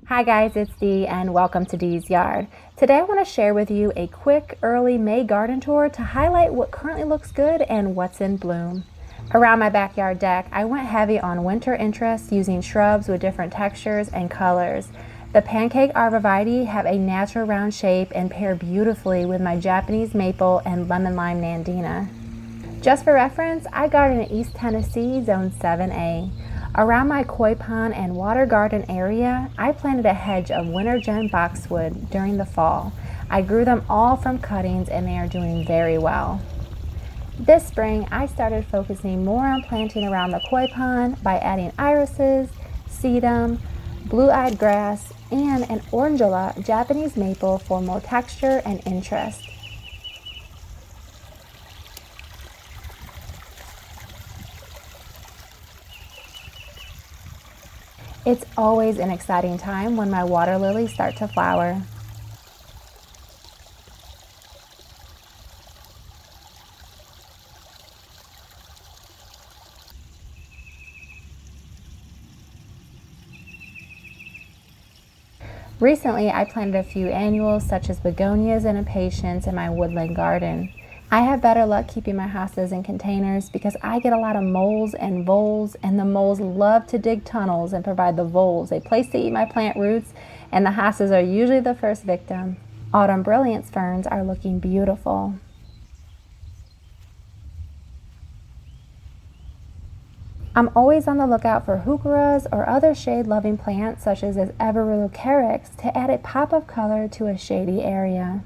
Hi guys, it's Dee and welcome to Dee's Yard. Today I want to share with you a quick early May garden tour to highlight what currently looks good and what's in bloom. Around my backyard deck, I went heavy on winter interests using shrubs with different textures and colors. The Pancake Arborvitae have a natural round shape and pair beautifully with my Japanese maple and lemon lime nandina. Just for reference, I garden in East Tennessee, Zone 7A. Around my koi pond and water garden area, I planted a hedge of winter Gem Boxwood during the fall. I grew them all from cuttings and they are doing very well. This spring, I started focusing more on planting around the koi pond by adding irises, sedum, blue-eyed grass, and an Orangeola Japanese maple for more texture and interest. It's always an exciting time when my water lilies start to flower. Recently, I planted a few annuals such as begonias and impatiens in my woodland garden. I have better luck keeping my hostas in containers because I get a lot of moles and voles, and the moles love to dig tunnels and provide the voles a place to eat my plant roots, and the hostas are usually the first victim. Autumn brilliance ferns are looking beautiful. I'm always on the lookout for heucheras or other shade-loving plants such as this Everreal carex to add a pop of color to a shady area.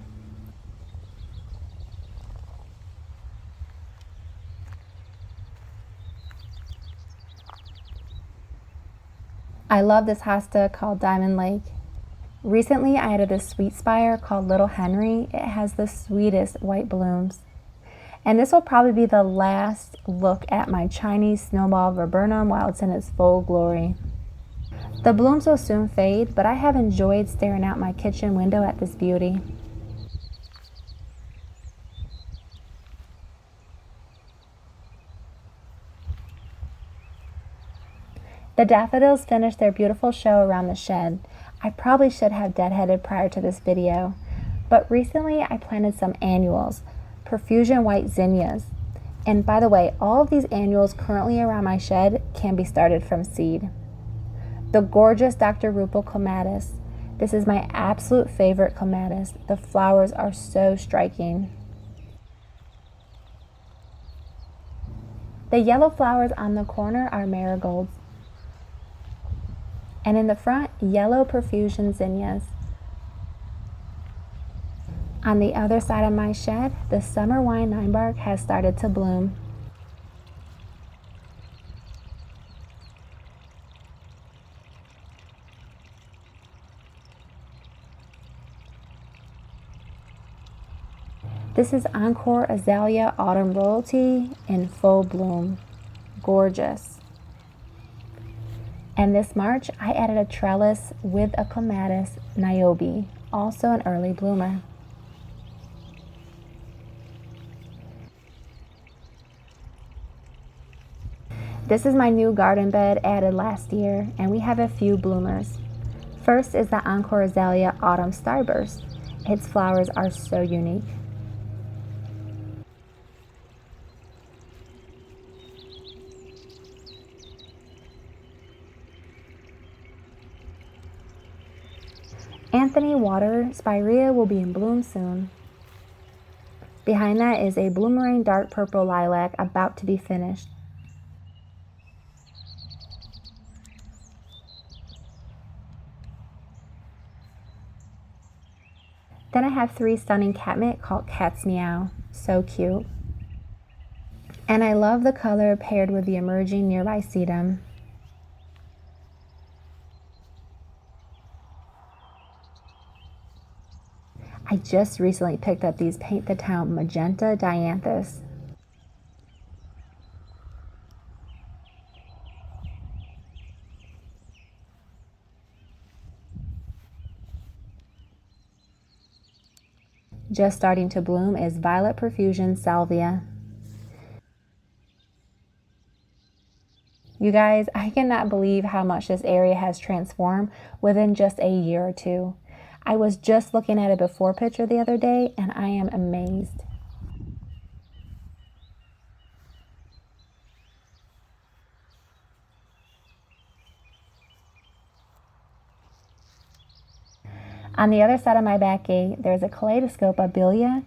I love this hosta called Diamond Lake. Recently I added this sweet spire called Little Henry. It has the sweetest white blooms. And this will probably be the last look at my Chinese snowball viburnum while it's in its full glory. The blooms will soon fade, but I have enjoyed staring out my kitchen window at this beauty. The daffodils finished their beautiful show around the shed. I probably should have deadheaded prior to this video, but recently I planted some annuals, Profusion white zinnias. And by the way, all of these annuals currently around my shed can be started from seed. The gorgeous Dr. Ruppel Clematis. This is my absolute favorite clematis. The flowers are so striking. The yellow flowers on the corner are marigolds. And in the front, yellow profusion zinnias. On the other side of my shed, the summer wine ninebark has started to bloom. This is Encore Azalea Autumn Royalty in full bloom. Gorgeous. And this March, I added a trellis with a clematis, Niobe, also an early bloomer. This is my new garden bed added last year, and we have a few bloomers. First is the Encore Azalea Autumn Starburst. Its flowers are so unique. Anthony Water Spirea will be in bloom soon. Behind that is a Bloomerang dark purple lilac about to be finished. Then I have three stunning Catmint called Cat's Meow. So cute. And I love the color paired with the emerging nearby Sedum. I just recently picked up these Paint the Town Magenta Dianthus. Just starting to bloom is Violet Profusion Salvia. You guys, I cannot believe how much this area has transformed within just a year or two. I was just looking at a before picture the other day and I am amazed. On the other side of my back gate, there's a kaleidoscope Abelia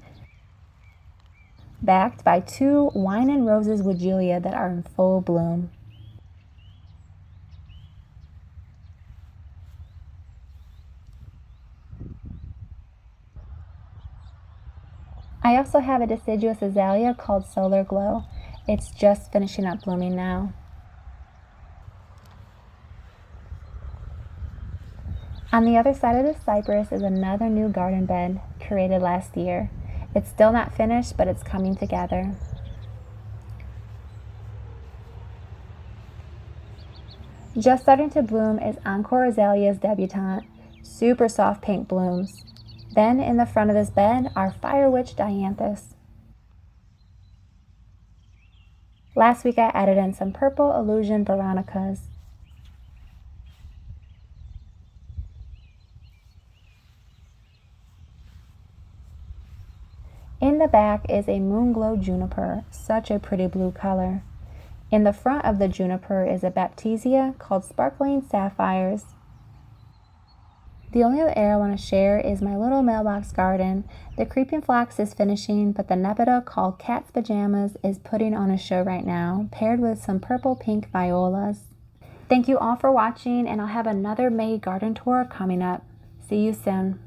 backed by 2 Wine and Roses Weigela that are in full bloom. I also have a deciduous azalea called Solar Glow. It's just finishing up blooming now. On the other side of the cypress is another new garden bed created last year. It's still not finished, but it's coming together. Just starting to bloom is Encore Azalea's debutante, super soft pink blooms. Then in the front of this bed are Fire Witch Dianthus. Last week I added in some purple illusion Veronicas. In the back is a Moonglow Juniper, such a pretty blue color. In the front of the juniper is a Baptisia called Sparkling Sapphires. The only other area I want to share is my little mailbox garden. The creeping phlox is finishing, but the nepeta called Cat's Pajamas is putting on a show right now, paired with some purple pink violas. Thank you all for watching, and I'll have another May garden tour coming up. See you soon.